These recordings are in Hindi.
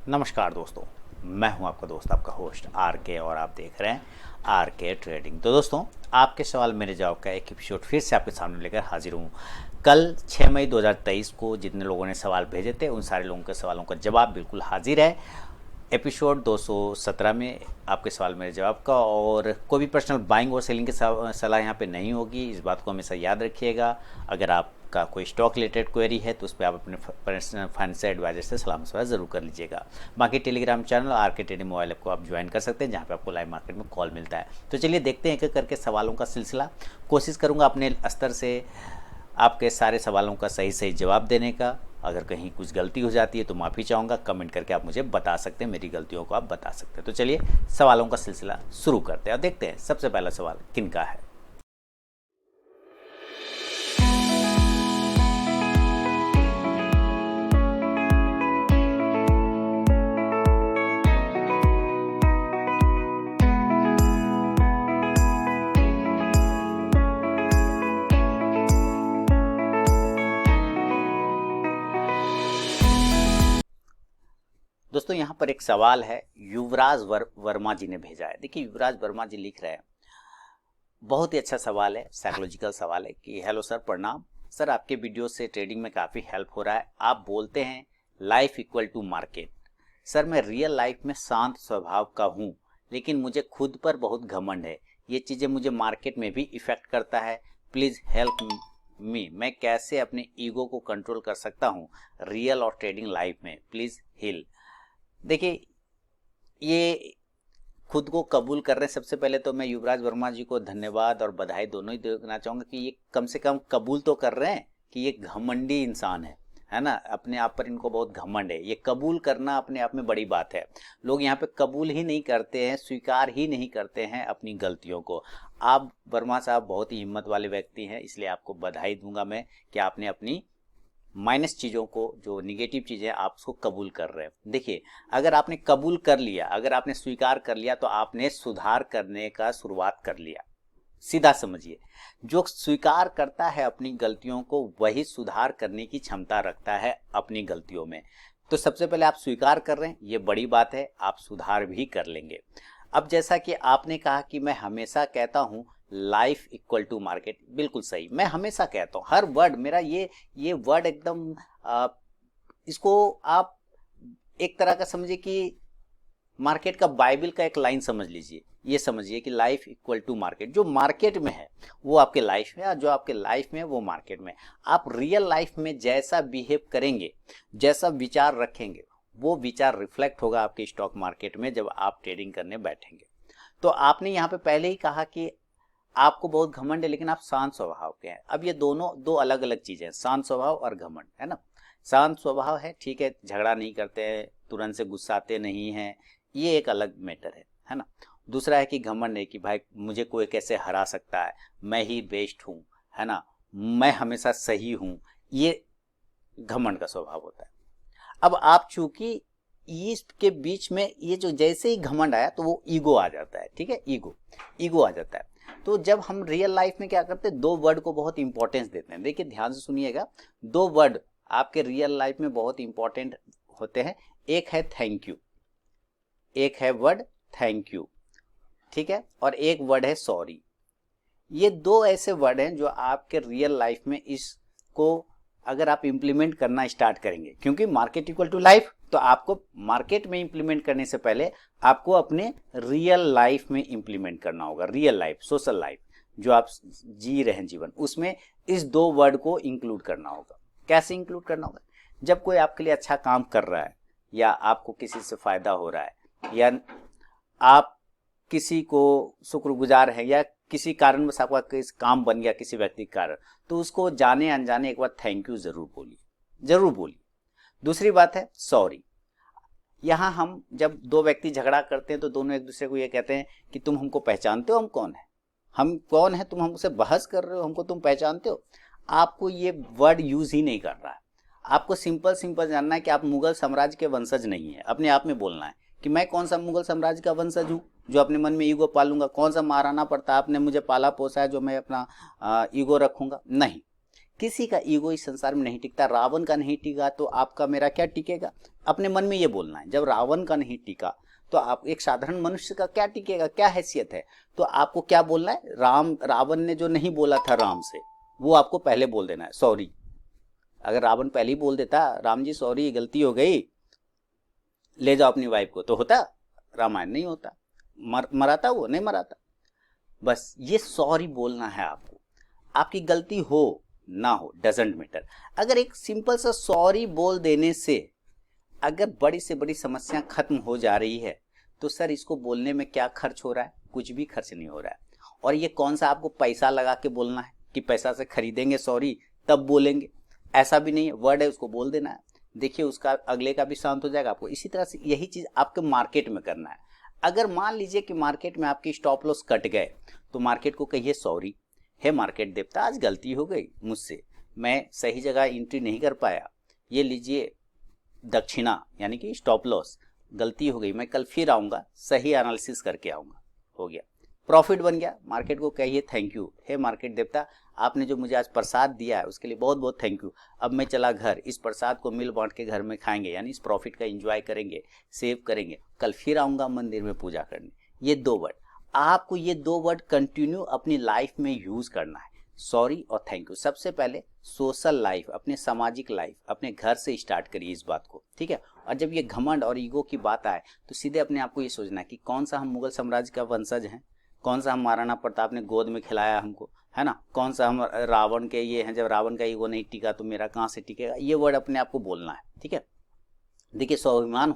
नमस्कार दोस्तों, मैं हूं आपका दोस्त, आपका होस्ट आर के, और आप देख रहे हैं आर के ट्रेडिंग। तो दोस्तों, आपके सवाल मेरे जवाब का एक एपिसोड फिर से आपके सामने लेकर हाजिर हूं। कल 6 मई 2023 को जितने लोगों ने सवाल भेजे थे, उन सारे लोगों के सवालों का जवाब बिल्कुल हाजिर है एपिसोड 217 में, आपके सवाल मेरे जवाब का। और कोई भी पर्सनल बाइंग और सेलिंग की सलाह यहाँ पे नहीं होगी, इस बात को हमेशा याद रखिएगा। अगर आपका कोई स्टॉक रिलेटेड क्वेरी है तो उस पर आप अपने पर्सनल फाइनेंशियल एडवाइजर से सलाह मशवरा ज़रूर कर लीजिएगा। बाकी टेलीग्राम चैनल आर के ट्रेडिंग मोबाइल ऐप को आप ज्वाइन कर सकते हैं, जहाँ पे आपको लाइव मार्केट में कॉल मिलता है। तो चलिए देखते हैं एक एक करके सवालों का सिलसिला। कोशिश करूँगा अपने स्तर से आपके सारे सवालों का सही सही जवाब देने का। अगर कहीं कुछ गलती हो जाती है तो माफ़ी चाहूँगा, कमेंट करके आप मुझे बता सकते हैं, मेरी गलतियों को आप बता सकते हैं। तो चलिए सवालों का सिलसिला शुरू करते हैं और देखते हैं सबसे पहला सवाल किन का है। दोस्तों, यहाँ पर एक सवाल है, युवराज वर्मा जी ने भेजा है। देखिए, युवराज वर्मा जी लिख रहे हैं, बहुत ही अच्छा सवाल है, साइकोलॉजिकल सवाल है कि हेलो सर, प्रणाम सर, आपके वीडियो से ट्रेडिंग में काफ़ी हेल्प हो रहा है। आप बोलते हैं life equal to market. Sir, मैं रियल लाइफ में शांत स्वभाव का हूँ, लेकिन मुझे खुद पर बहुत घमंड है। ये चीज़ें मुझे मार्केट में भी इफ़ेक्ट करता है। प्लीज़ हेल्प मी, मैं कैसे अपने ईगो को कंट्रोल कर सकता हूँ रियल और ट्रेडिंग लाइफ में, प्लीज़ हेल्प। देखिए, ये खुद को कबूल कर रहे हैं। सबसे पहले तो मैं युवराज वर्मा जी को धन्यवाद और बधाई दोनों ही देना चाहूँगा कि ये कम से कम कबूल तो कर रहे हैं कि ये घमंडी इंसान है ना। अपने आप पर इनको बहुत घमंड है। ये कबूल करना अपने आप में बड़ी बात है। लोग यहाँ पे कबूल ही नहीं करते हैं, स्वीकार ही नहीं करते हैं अपनी गलतियों को। आप वर्मा साहब बहुत ही हिम्मत वाले व्यक्ति हैं, इसलिए आपको बधाई दूंगा मैं कि आपने अपनी माइनस चीज़ों को, जो निगेटिव चीज़ें, आप उसको कबूल कर रहे हैं। देखिए, अगर आपने कबूल कर लिया, अगर आपने स्वीकार कर लिया, तो आपने सुधार करने का शुरुआत कर लिया। सीधा समझिए, जो स्वीकार करता है अपनी गलतियों को, वही सुधार करने की क्षमता रखता है अपनी गलतियों में। तो सबसे पहले आप स्वीकार कर रहे हैं, ये बड़ी बात है, आप सुधार भी कर लेंगे। अब जैसा कि आपने कहा कि मैं हमेशा कहता हूँ लाइफ इक्वल टू मार्केट, बिल्कुल सही, मैं हमेशा कहता हूँ। हर वर्ड मेरा ये वर्ड एकदम इसको आप एक तरह का समझिए कि मार्केट का बाइबल का एक लाइन समझ लीजिए। ये समझिए कि लाइफ इक्वल टू मार्केट, जो मार्केट में है वो आपके लाइफ में, और जो आपके लाइफ में है वो मार्केट में। आप रियल लाइफ में जैसा बिहेव करेंगे, जैसा विचार रखेंगे, वो विचार रिफ्लेक्ट होगा आपके स्टॉक मार्केट में जब आप ट्रेडिंग करने बैठेंगे। तो आपने यहाँ पे पहले ही कहा कि आपको बहुत घमंड है, लेकिन आप शांत स्वभाव के हैं। अब ये दोनों दो अलग अलग चीजें हैं, शांत स्वभाव और घमंड, है ना। शांत स्वभाव है, ठीक है, झगड़ा नहीं करते हैं, तुरंत से गुस्साते नहीं हैं, ये एक अलग मैटर है ना। दूसरा है कि घमंड है कि भाई मुझे कोई कैसे हरा सकता है, मैं ही बेस्ट हूँ, है ना, मैं हमेशा सही हूँ, ये घमंड का स्वभाव होता है। अब आप चूंकि इसके बीच में ये जो जैसे ही घमंड आया तो वो ईगो आ जाता है, ठीक है, ईगो आ जाता है। तो जब हम रियल लाइफ में क्या करते हैं, दो वर्ड को बहुत इंपॉर्टेंस देते हैं। देखिए, ध्यान से सुनिएगा, दो वर्ड आपके रियल लाइफ में बहुत इंपॉर्टेंट होते हैं। एक है थैंक यू, एक है वर्ड थैंक यू, ठीक है, और एक वर्ड है सॉरी। ये दो ऐसे वर्ड हैं जो आपके रियल लाइफ में, इसको अगर आप इंप्लीमेंट करना स्टार्ट करेंगे, क्योंकि मार्केट इक्वल टू लाइफ, तो आपको मार्केट में इंप्लीमेंट करने से पहले आपको अपने रियल लाइफ में इंप्लीमेंट करना होगा। रियल लाइफ, सोशल लाइफ जो आप जी रहे हैं जीवन, उसमें इस दो वर्ड को इंक्लूड करना होगा। कैसे इंक्लूड करना होगा? जब कोई आपके लिए अच्छा काम कर रहा है, या आपको किसी से फायदा हो रहा है, या आप किसी को शुक्रगुजार हैं, या किसी कारणवश आपका किसी काम बन गया किसी व्यक्ति के कारण, तो उसको जाने अनजाने एक बार थैंक यू जरूर बोलिए, जरूर बोलिए। दूसरी बात है सॉरी। यहाँ हम जब दो व्यक्ति झगड़ा करते हैं तो दोनों एक दूसरे को ये कहते हैं कि तुम हमको पहचानते हो, हम कौन है, हम कौन है, तुम हमसे बहस कर रहे हो, हमको तुम पहचानते हो। आपको ये वर्ड यूज ही नहीं कर रहा है। आपको सिंपल सिंपल जानना है कि आप मुगल साम्राज्य के वंशज नहीं है। अपने आप में बोलना है कि मैं कौन सा मुगल साम्राज्य का वंशज हूँ जो अपने मन में ईगो पालूंगा। कौन सा महाराणा प्रताप ने मुझे पाला पोसा है जो मैं अपना ईगो रखूंगा? नहीं, किसी का ईगो इस संसार में नहीं टिकता। रावण का नहीं टिका तो आपका मेरा क्या टिकेगा? अपने मन में ये बोलना है। जब रावण का नहीं टिका तो आप एक साधारण मनुष्य का क्या टिकेगा, क्या हैसियत है? तो आपको क्या बोलना है? रावण ने जो नहीं बोला था राम से, वो आपको पहले बोल देना है, सॉरी। अगर रावण पहले ही बोल देता, राम जी सॉरी गलती हो गई, ले जाओ अपनी वाइफ को, तो होता रामायण? नहीं होता। मराता? वो नहीं मराता। बस ये सॉरी बोलना है आपको। आपकी गलती हो ना हो डजेंट मैटर। अगर एक सिंपल सा सॉरी बोल देने से अगर बड़ी से बड़ी समस्या खत्म हो जा रही है, तो सर इसको बोलने में क्या खर्च हो रहा है? कुछ भी खर्च नहीं हो रहा है। और ये कौन सा आपको पैसा लगा के बोलना है कि पैसा से खरीदेंगे सॉरी तब बोलेंगे? ऐसा भी नहीं है, वर्ड है उसको बोल देना है। देखिए उसका अगले का भी शांत हो जाएगा आपको। इसी तरह से यही चीज आपके मार्केट में करना है। अगर मान लीजिए कि मार्केट में आपकी स्टॉप लॉस कट गए, तो मार्केट को कहिए सॉरी, हे मार्केट देवता आज गलती हो गई मुझसे, मैं सही जगह एंट्री नहीं कर पाया, ये लीजिए दक्षिणा यानी कि स्टॉप लॉस, गलती हो गई, मैं कल फिर आऊंगा, सही एनालिसिस करके आऊंगा। हो गया, प्रॉफिट बन गया। मार्केट को कहिए थैंक यू, हे मार्केट देवता आपने जो मुझे आज प्रसाद दिया है उसके लिए बहुत बहुत थैंक यू। अब मैं चला घर, इस प्रसाद को मिल बांट के घर में खाएंगे, यानी इस प्रॉफिट का एंजॉय करेंगे, सेव करेंगे, कल फिर आऊंगा मंदिर में पूजा करने। ये दो वर्ड आपको, ये दो वर्ड कंटिन्यू अपनी लाइफ में यूज करना है, सॉरी और थैंक यू। सबसे पहले सोशल लाइफ, अपने सामाजिक लाइफ, अपने घर से स्टार्ट करिए इस बात को, ठीक है। और जब ये घमंड और ईगो की बात आए तो सीधे अपने आप को ये सोचना है कि कौन सा हम मुगल साम्राज्य का वंशज हैं, कौन सा हम महाराणा प्रताप ने गोद में खिलाया हमको, है ना, कौन सा हम रावण के ये हैं, जब रावण का ईगो नहीं टिका तो मेरा कहाँ से टिकेगा? ये वर्ड अपने आप को बोलना है, ठीक है। देखिए स्वाभिमान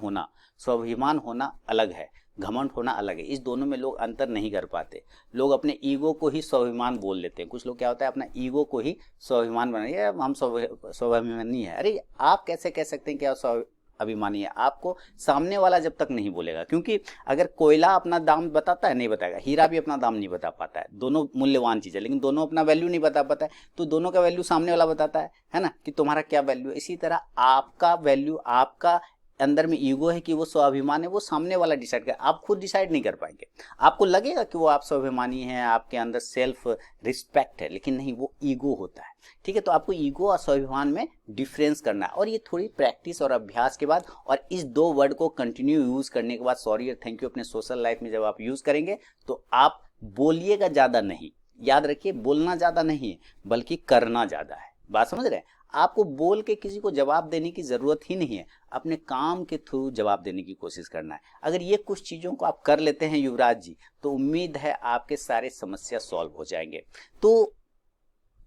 होना अलग है, घमंड होना अलग है। इस दोनों में लोग अंतर नहीं कर पाते। लोग अपने ईगो को ही स्वाभिमान बोल लेते हैं। कुछ लोग क्या होता है अपना ईगो को ही स्वाभिमान बना, ये हम स्वाभिमानी है। अरे आप कैसे कह सकते हैं कि आप स्वाभिमानी है? आपको सामने वाला जब तक नहीं बोलेगा, क्योंकि अगर कोयला अपना दाम बताता है, नहीं बताएगा, हीरा भी अपना दाम नहीं बता पाता है, दोनों मूल्यवान चीज है, लेकिन दोनों अपना वैल्यू नहीं बता पाता है, तो दोनों का वैल्यू सामने वाला बताता है ना, कि तुम्हारा क्या वैल्यू है। इसी तरह आपका वैल्यू, आपका अंदर में ईगो है कि वो स्वाभिमान है, वो सामने वाला डिसाइड कर, आप खुद डिसाइड नहीं कर पाएंगे। आपको लगेगा कि वो आप स्वाभिमानी हैं, आपके अंदर सेल्फ रिस्पेक्ट है, लेकिन नहीं, वो ईगो होता है, ठीक है। तो आपको ईगो और स्वाभिमान में डिफरेंस करना है, और ये थोड़ी प्रैक्टिस और अभ्यास के बाद, और इस दो वर्ड को कंटिन्यू यूज करने के बाद, सॉरी और थैंक यू अपने सोशल लाइफ में जब आप यूज करेंगे तो आप बोलिएगा ज्यादा नहीं। याद रखिए, बोलना ज्यादा नहीं है बल्कि करना ज्यादा है। बात समझ रहे हैं? आपको बोल के किसी को जवाब देने की जरूरत ही नहीं है, अपने काम के थ्रू जवाब देने की कोशिश करना है। अगर ये कुछ चीजों को आप कर लेते हैं युवराज जी, तो उम्मीद है आपके सारे समस्या सॉल्व हो जाएंगे। तो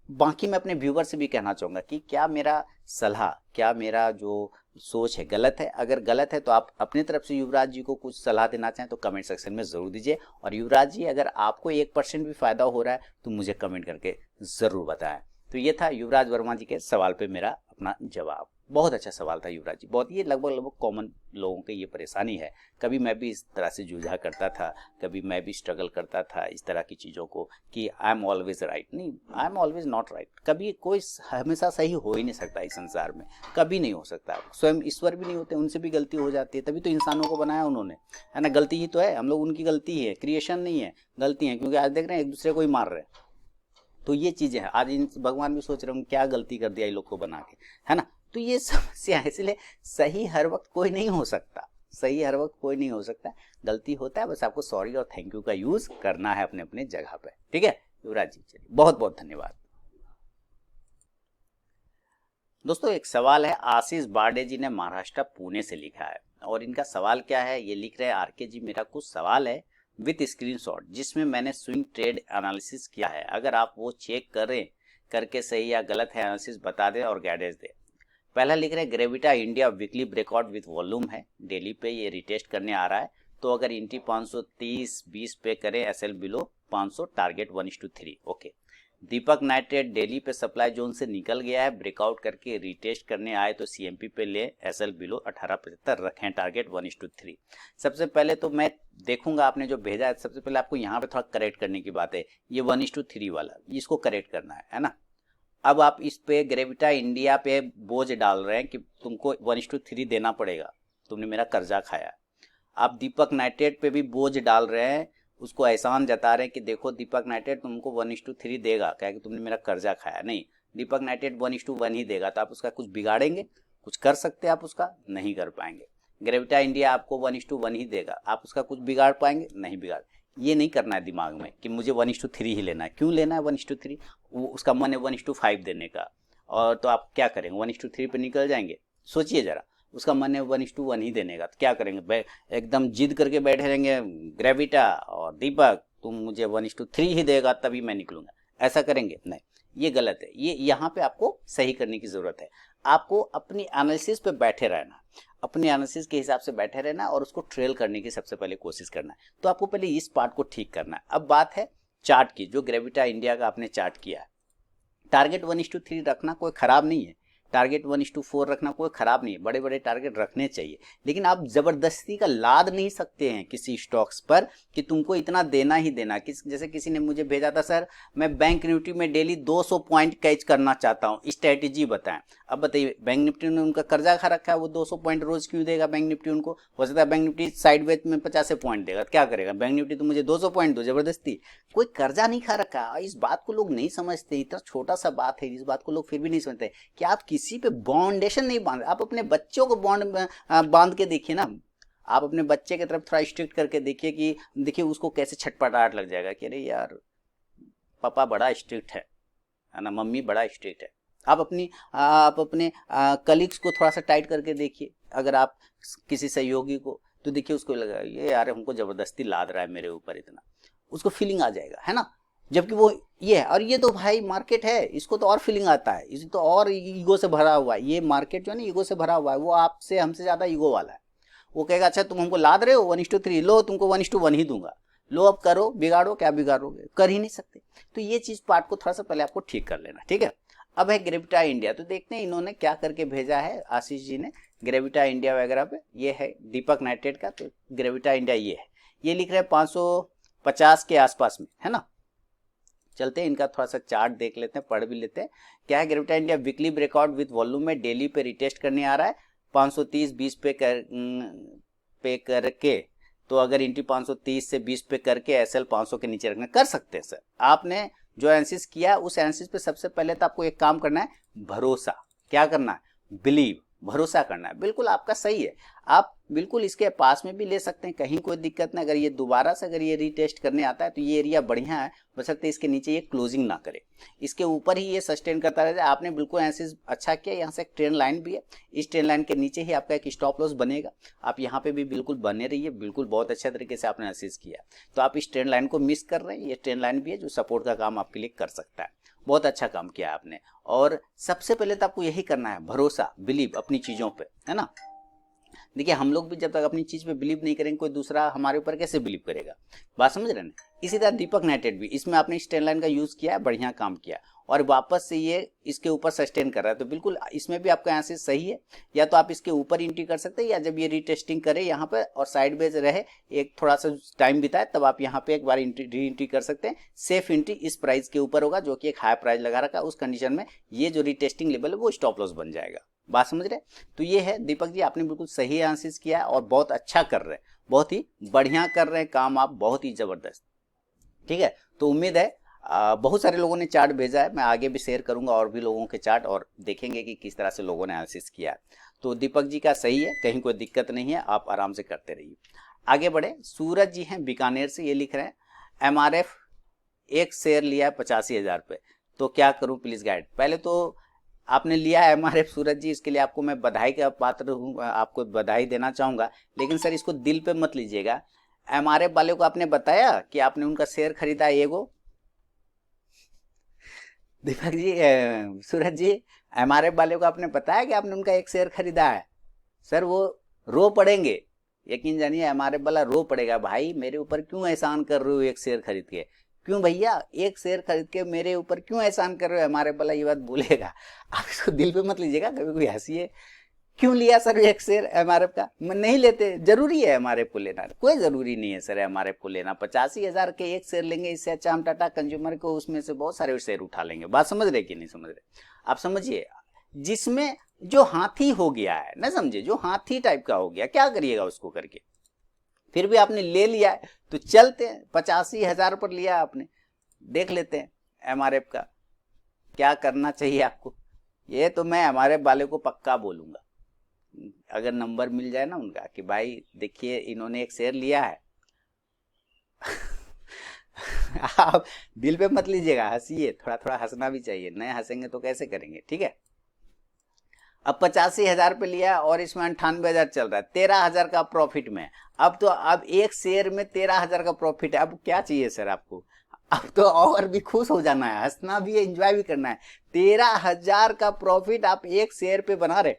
बाकी मैं अपने व्यूवर से भी कहना चाहूंगा कि क्या मेरा सलाह, क्या मेरा जो सोच है गलत है? अगर गलत है तो आप अपनी तरफ से युवराज जी को कुछ सलाह देना चाहें तो कमेंट सेक्शन में जरूर दीजिए। और युवराज जी अगर आपको 1% भी फायदा हो रहा है तो मुझे कमेंट करके जरूर बताएं। तो ये था युवराज वर्मा जी के सवाल पे मेरा अपना जवाब। बहुत अच्छा सवाल था युवराज जी, बहुत, ये लगभग कॉमन लोगों की ये परेशानी है। कभी मैं भी इस तरह से जूझा करता था, कभी मैं भी स्ट्रगल करता था इस तरह की चीज़ों को कि आई एम ऑलवेज राइट। नहीं, I am always not right. कभी कोई हमेशा सही हो ही नहीं सकता इस संसार में, कभी नहीं हो सकता। स्वयं ईश्वर भी नहीं होते, उनसे भी गलती हो जाती है, तभी तो इंसानों को बनाया उन्होंने, है ना। गलती ही तो है, हम लोग उनकी गलती ही है, क्रिएशन नहीं है, गलती है। क्योंकि आज देख रहे हैं एक दूसरे को ही मार रहे हैं, तो ये चीजें हैं। आज इन भगवान भी सोच रहे होंगे क्या गलती कर दिया इन लोग को बना के, है ना। तो ये समस्या है, इसलिए सही हर वक्त कोई नहीं हो सकता, सही हर वक्त कोई नहीं हो सकता, गलती होता है। बस आपको सॉरी और थैंक यू का यूज करना है अपने अपने जगह पे, ठीक है युवराज जी। चलिए, बहुत बहुत धन्यवाद। दोस्तों एक सवाल है, आशीष बारडे जी ने महाराष्ट्र पुणे से लिखा है, और इनका सवाल क्या है, ये लिख रहे हैं, आरके जी मेरा कुछ सवाल है विथ स्क्रीनशॉट जिसमें मैंने स्विंग ट्रेड एनालिसिस किया है, अगर आप वो चेक करें करके सही या गलत है एनालिसिस बता दें और गाइडेंस दें। पहला लिख रहे हैं Gravita India weekly breakout with volume है, डेली पे ये रिटेस्ट करने आ रहा है, तो अगर इंटी 530-20 पे करें, एसएल बिलो 500, टारगेट 1:3। ओके। दीपक नाइट्रेट डेली पे सप्लाई जोन से निकल गया है, ब्रेकआउट करके रिटेस्ट करने आए तो सीएमपी पे ले, एसएल बिलो 1875 रखें, टारगेट 1:3। सबसे पहले तो मैं देखूंगा आपने जो भेजा है, सबसे पहले आपको यहाँ पे थोड़ा करेक्ट करने की बात है, ये 1:3 वाला, इसको करेक्ट करना है ना। अब आप इस पे ग्रेविटा इंडिया पे बोझ डाल रहे हैं कि तुमको 1:3 देना पड़ेगा, तुमने मेरा कर्जा खाया। आप दीपक नाइट्रेट पे भी बोझ डाल रहे हैं, उसको एहसान जता रहे हैं कि देखो दीपक नाइट्रेट तुमको 1:3 देगा, क्या कि तुमने मेरा कर्जा खाया। नहीं, दीपक नाइट्रेट 1:1 ही देगा, तो आप उसका कुछ बिगाड़ेंगे, कुछ कर सकते हैं आप उसका? नहीं कर पाएंगे। ग्रेविटा इंडिया आपको 1:1 ही देगा, आप उसका कुछ बिगाड़ पाएंगे? नहीं बिगाड़। ये नहीं करना है दिमाग में कि मुझे 1:3 ही लेना है। क्यों लेना है 1:3? वो उसका मन है 1:5 देने का, और तो आप क्या करेंगे? 1:3 पे निकल जाएंगे? सोचिए जरा, उसका मन है 1:1 ही देने का, तो क्या करेंगे? एकदम जिद करके बैठे रहेंगे, ग्रेविटा और दीपक तुम मुझे 1:3 ही देगा तभी मैं निकलूंगा, ऐसा करेंगे? नहीं, ये गलत है। ये यहाँ पे आपको सही करने की जरूरत है। आपको अपनी एनालिसिस पे बैठे रहना, अपनी एनालिसिस के हिसाब से बैठे रहना और उसको ट्रेल करने की सबसे पहले कोशिश करना है। तो आपको पहले इस पार्ट को ठीक करना है। अब बात है चार्ट की, जो ग्रेविटा इंडिया का आपने चार्ट किया है, टारगेट 1:3 रखना कोई खराब नहीं है, टारगेट 1:4 रखना कोई खराब नहीं है, बड़े बड़े टारगेट रखने चाहिए। लेकिन आप जबरदस्ती का लाद नहीं सकते हैं किसी स्टॉक्स पर कि तुमको इतना देना ही देना। जैसे किसी ने मुझे भेजा था, सर मैं बैंक निफ्टी में डेली 200 पॉइंट कैच करना चाहता हूँ, स्ट्रेटेजी बताएं। अब बताइए, बैंक निफ्टी ने उनका कर्जा खा रखा है, वो 200 पॉइंट रोज क्यों देगा बैंक निफ्टी उनको? हो सकता है बैंक निफ्टी साइडवेज में 50 पॉइंट देगा, क्या करेगा बैंक निफ्टी? तो मुझे 200 पॉइंट दो जबरदस्ती। कोई कर्जा नहीं खा रखा। इस बात को लोग नहीं समझते, इतना छोटा सा बात है, इस बात को लोग फिर भी नहीं समझते कि आप किसी पे बाउंडेशन नहीं बांध। आप अपने बच्चों को बॉन्ड बांध के देखिए ना, आप अपने बच्चे की तरफ थोड़ा स्ट्रिक्ट करके देखिए कि देखिए उसको कैसे छटपटाहट लग जाएगा कि अरे यार पापा बड़ा स्ट्रिक्ट है ना, मम्मी बड़ा स्ट्रिक्ट है। आप अपने कलीग्स को थोड़ा सा टाइट करके देखिए, अगर आप किसी सहयोगी को, तो देखिए उसको लगा ये यार हमको जबरदस्ती लाद रहा है मेरे ऊपर इतना, उसको फीलिंग आ जाएगा, है ना। जबकि वो ये है, और ये तो भाई मार्केट है, इसको तो और फीलिंग आता है, इसे तो और ईगो से भरा हुआ है। ये मार्केट जो है ना ईगो से भरा हुआ है, वो आपसे हमसे ज्यादा ईगो वाला है। वो कहेगा अच्छा तुम हमको लाद रहे हो 1:3, लो तुमको 1:1 ही दूंगा, लो अब करो, बिगाड़ो, क्या बिगाड़ोगे? कर ही नहीं सकते। तो ये चीज पार्ट को थोड़ा सा पहले आपको ठीक कर लेना, ठीक है। अब है ग्रेविटा इंडिया, तो देखते हैं इन्होंने क्या करके भेजा है आशीष जी ने ग्रेविटा इंडिया वगैरह पे। ये है दीपक नाइट्रेट का, तो ग्रेविटा इंडिया ये है, ये लिख रहे हैं 550 के आसपास में, है ना। चलते हैं इनका थोड़ा सा चार्ट देख लेते हैं, पढ़ भी लेते हैं। क्या है Gravita India? Weekly breakout with volume में डेली पे रिटेस्ट करने आ रहा है 530 20 पे करके। तो अगर इंटी 530 से 20 पे करके एसएल 500 के नीचे रखना, कर सकते हैं सर। आपने जो एनालिसिस किया उस एनालिसिस पे सबसे पहले तो आपको एक काम करना है, भरोसा। क्या करना है? बिलीव, भरोसा करना है। बिल्कुल आपका सही है, आप बिल्कुल इसके पास में भी ले सकते हैं, कहीं कोई दिक्कत नहीं। अगर ये दोबारा से अगर ये रीटेस्ट करने आता है तो ये एरिया बढ़िया है, बशर्ते इसके नीचे ये क्लोजिंग ना करे, इसके ऊपर ही ये सस्टेन करता रहे। आपने बिल्कुल एनालिसिस अच्छा किया। यहाँ से एक ट्रेंड लाइन भी है, इस ट्रेंड लाइन के नीचे ही आपका एक स्टॉप लॉस बनेगा। आप यहाँ पे भी बिल्कुल बने रहिए, बिल्कुल बहुत अच्छे तरीके से आपने एनालिसिस किया। तो आप इस ट्रेंड लाइन को मिस कर रहे हैं, ये ट्रेंड लाइन भी है जो सपोर्ट का काम आपके लिए कर सकता है। बहुत अच्छा काम किया आपने। और सबसे पहले तो आपको यही करना है, भरोसा, बिलीव अपनी चीजों पे, है ना। देखिए हम लोग भी जब तक अपनी चीज पे बिलीव नहीं करेंगे, कोई दूसरा हमारे ऊपर कैसे बिलीव करेगा? बात समझ रहे हैं? इसी तरह दीपक नाइट्रेट भी, इसमें आपने इस ट्रेंड लाइन का यूज किया है, बढ़िया काम किया, और वापस से ये इसके ऊपर सस्टेन कर रहा है। तो बिल्कुल इसमें भी आपका एनालिसिस सही है। या तो आप इसके ऊपर एंट्री कर सकते हैं, या जब ये रीटेस्टिंग करे यहाँ पे और साइडवेज रहे, एक थोड़ा सा टाइम बिताए, तब आप यहाँ पे एक बार री एंट्री कर सकते हैं। सेफ एंट्री इस प्राइस के ऊपर होगा जो कि एक हाई प्राइस लगा रखा है, उस कंडीशन में ये जो रीटेस्टिंग लेवल है वो स्टॉप लॉस बन जाएगा। बात समझ रहे? तो ये है दीपक जी, आपने बिल्कुल सही एनालिसिस किया है और बहुत अच्छा कर रहे हैं, बहुत ही बढ़िया कर रहे हैं काम आप, बहुत ही जबरदस्त। ठीक है, तो उम्मीद है बहुत सारे लोगों ने चार्ट भेजा है, मैं आगे भी शेयर करूंगा और भी लोगों के चार्ट, और देखेंगे कि किस तरह से लोगों ने एनालिसिस किया है। तो दीपक जी का सही है, कहीं कोई दिक्कत नहीं है, आप आराम से करते रहिए। आगे बढ़े, सूरज जी हैं बीकानेर से, ये लिख रहे हैं एमआरएफ एक शेयर लिया है 85,000 पे, तो क्या करूं प्लीज गाइड। पहले तो आपने लिया है एमआरएफ सूरज जी, इसके लिए आपको मैं बधाई का पात्र हूँ, आपको बधाई देना चाहूंगा। लेकिन सर इसको दिल पे मत लीजिएगा। एमआरएफ वाले को आपने बताया कि आपने उनका शेयर खरीदा है एगो? दीपक जी, सूरज जी, एमआरएफ वाले को आपने बताया कि आपने उनका एक शेयर खरीदा है? सर वो रो पड़ेंगे, यकीन जानिए एमआरएफ वाला रो पड़ेगा, भाई मेरे ऊपर क्यों एहसान कर रहे हो एक शेयर खरीद के, क्यों भैया एक शेयर खरीद के मेरे ऊपर क्यों एहसान कर रहे हो, एमआरएफ वाला ये बात बोलेगा। आप इसको दिल पे मत लीजिएगा, कभी कोई हंसिए क्यों लिया सर एक शेयर एमआरएफ का, नहीं लेते, जरूरी है एमआरएफ को लेना? कोई जरूरी नहीं है सर एमआरएफ को लेना। 85,000 के एक शेयर लेंगे, इससे अच्छा हम टाटा कंज्यूमर को उसमें से बहुत सारे शेयर उठा लेंगे। बात समझ रहे कि नहीं समझ रहे? आप समझिए, जिसमें जो हाथी हो गया है ना, समझे, जो हाथी टाइप का हो गया, क्या करिएगा उसको करके? फिर भी आपने ले लिया है तो चलते हैं, 85,000 पर लिया आपने, देख लेते हैं एमआरएफ का क्या करना चाहिए आपको, ये तो मैं हमारे वाले को पक्का बोलूंगा। अगर नंबर मिल जाए ना उनका कि भाई देखिए इन्होंने एक शेयर लिया है आप दिल पे मत लीजिएगा, हंसिए, थोड़ा थोड़ा हंसना भी चाहिए, नहीं हंसेंगे तो कैसे करेंगे, ठीक है। अब 85,000 पे लिया और इसमें 98,000 चल रहा है, 13,000 का प्रॉफिट में। अब एक शेयर में 13,000 का प्रॉफिट है, अब क्या चाहिए सर आपको, अब तो और भी खुश हो जाना है, हंसना भी है, एंजॉय भी करना है। 13,000 का प्रॉफिट आप एक शेयर पे बना रहे,